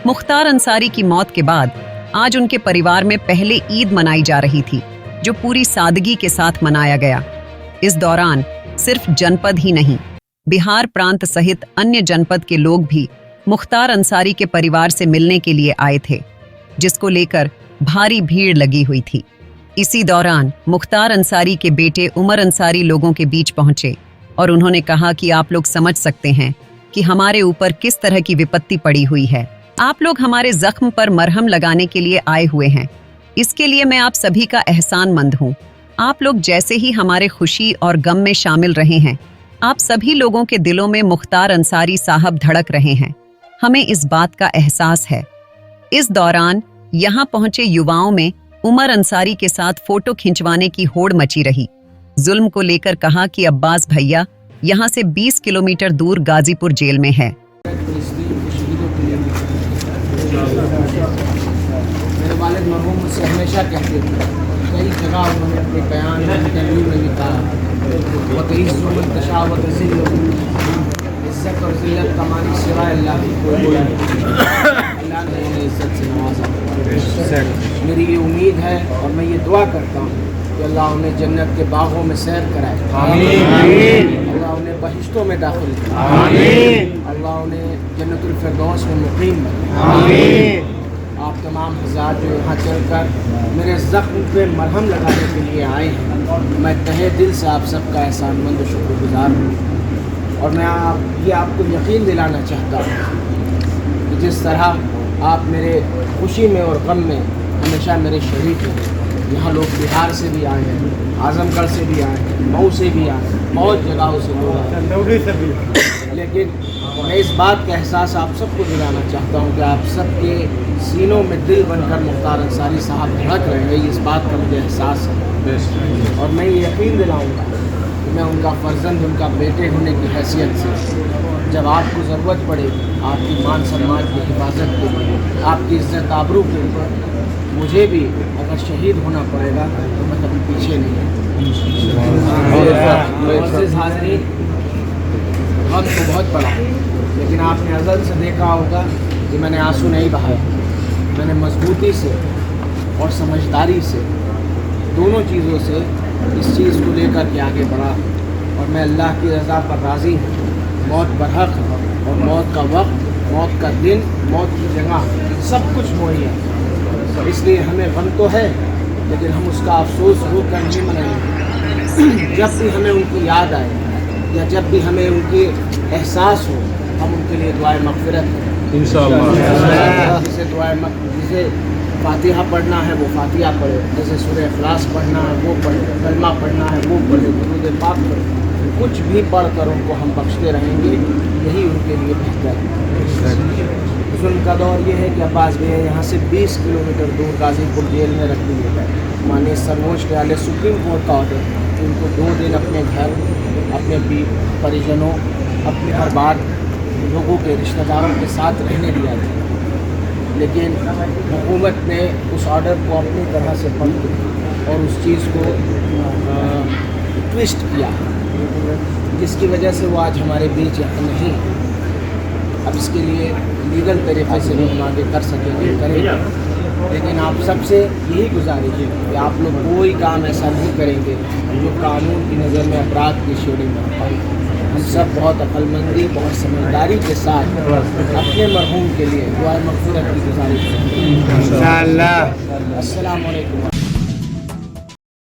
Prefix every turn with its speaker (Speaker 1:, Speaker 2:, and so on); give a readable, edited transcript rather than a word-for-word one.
Speaker 1: मुख्तार अंसारी की मौत के बाद आज उनके परिवार में पहले ईद मनाई जा रही थी, जो पूरी सादगी के साथ मनाया गया। इस दौरान सिर्फ जनपद ही नहीं, बिहार प्रांत सहित अन्य जनपद के लोग भी मुख्तार अंसारी के परिवार से मिलने के लिए आए थे, जिसको लेकर भारी भीड़ लगी हुई थी। इसी दौरान मुख्तार अंसारी के बेटे उमर अंसारी लोगों के बीच पहुंचे और उन्होंने कहा कि आप लोग समझ सकते हैं कि हमारे ऊपर किस तरह की विपत्ति पड़ी हुई है। आप लोग हमारे जख्म पर मरहम लगाने के लिए आए हुए हैं। इसके लिए मैं आप सभी का एहसानमंद हूँ। आप लोग जैसे ही हमारे खुशी और गम में शामिल रहे हैं, आप सभी लोगों के दिलों में मुख्तार अंसारी साहब धड़क रहे हैं। हमें इस बात का एहसास है। इस दौरान यहाँ पहुंचे युवाओं में उमर अंसारी के साथ फोटो खिंचवाने की होड़ मची रही। जुल्म को लेकर कहा कि अब्बास भैया यहाँ से 20 किलोमीटर दूर गाजीपुर जेल में है।
Speaker 2: मेरे वालिद मरहूम मुझसे हमेशा कहते थे, कई जगह उन्होंने अपने बयान इंटरव्यू में भी कहा, वक़ई जुल्म तशावत इज़्ज़त और ज़िल्लत का मालिक सिवाय अल्लाह की कोई नहीं। अल्लाह ने उन्हें इज़्ज़त से नवाजा। मेरी ये उम्मीद है और मैं ये दुआ करता हूँ कि अल्लाह उन्हें जन्नत के बागों में सैर कराए, अल्लाह उन्हें बहिश्तों में दाखिल करे, अल्लाह उन्हें जन्नतुल फिरदौस में मुक़ीम बनाए। आप तमाम हज़रात जो यहाँ चलकर मेरे ज़ख्म पे मरहम लगाने के लिए आए हैं, मैं तहे दिल से आप सबका एहसानमंद और शुक्रगुज़ार हूँ। और मैं आपको यकीन दिलाना चाहता हूँ कि जिस तरह आप मेरे खुशी में और गम में हमेशा मेरे शरीक हैं। यहाँ लोग बिहार से भी आए हैं, आज़मगढ़ से भी आए हैं, मऊ से भी आए हैं, बहुत जगहों से लोग आए हैं। लेकिन मैं इस बात का एहसास आप सबको दिलाना चाहता हूँ कि आप सबके सीनों में दिल बनकर मुख्तार अंसारी साहब धड़क रहे हैं। इस बात का मुझे एहसास है और मैं ये यकीन दिलाऊँगा कि मैं उनका फ़र्जंद, उनका बेटे होने की हैसियत से जब आपको ज़रूरत पड़े आपकी मान सम्मान की हिफाजत के लिए, आपकी इज़्ज़त आबरू के लिए, मुझे भी अगर शहीद होना पड़ेगा तो मैं कभी पीछे नहीं हूँ। हाज़रीन, वक्त तो बहुत बड़ा है, लेकिन आपने अज़ल से देखा होगा कि मैंने आंसू नहीं बहाए। मैंने मजबूती से और समझदारी से, दोनों चीज़ों से इस चीज़ को लेकर के आगे बढ़ा और मैं अल्लाह की रज़ा पर राज़ी हूँ। मौत बरहक है और मौत का वक्त, मौत का दिन, मौत की जगह सब कुछ मुहैया है। इसलिए हमें गम तो है, लेकिन हम उसका अफसोस रो कर नहीं मनाएंगे। जब भी हमें उनकी याद आए या जब भी हमें उनके एहसास हो, हम उनके लिए दुआए मग़फ़िरत करें इंशाअल्लाह। जिसे फातिहा पढ़ना है वो फातिहा पढ़े, जैसे सूरह इखलास पढ़ना है वो पढ़े, कलमा पढ़ना है वो पढ़े, दुरूद पाक पढ़े, कुछ भी पढ़ कर उनको हम बख्शते रहेंगे, यही उनके लिए बेहतर है। जुल्म का दौर ये है कि अब्बास भैया यहाँ से 20 किलोमीटर दूर गाजीपुर जेल में रख दिए गए। माननीय सर्वोच्च न्यायालय सुप्रीम कोर्ट का ऑर्डर कि उनको 2 दिन अपने घर, अपने परिजनों, अपने हर बार लोगों के रिश्तेदारों के साथ रहने दिया था, लेकिन हुकूमत ने उस ऑर्डर को अपनी तरह से पढ़ और उस चीज़ को ट्विस्ट किया, जिसकी वजह से वो आज हमारे बीच यहाँ नहीं। अब इसके लिए लीगल तरीक़े से भी हम आगे कर सकेंगे, करेंगे, लेकिन आप सबसे यही गुजारिश है कि आप लोग कोई काम ऐसा नहीं करेंगे जो कानून की नज़र में अपराध की श्रेणी में पाए। हम सब बहुत अक्लमंदी, बहुत समझदारी के साथ अपने मरहूम के लिए दुआ मग़फ़िरत की गुजारिश करेंगे इंशाअल्लाह। अस्सलामु अलैकुम।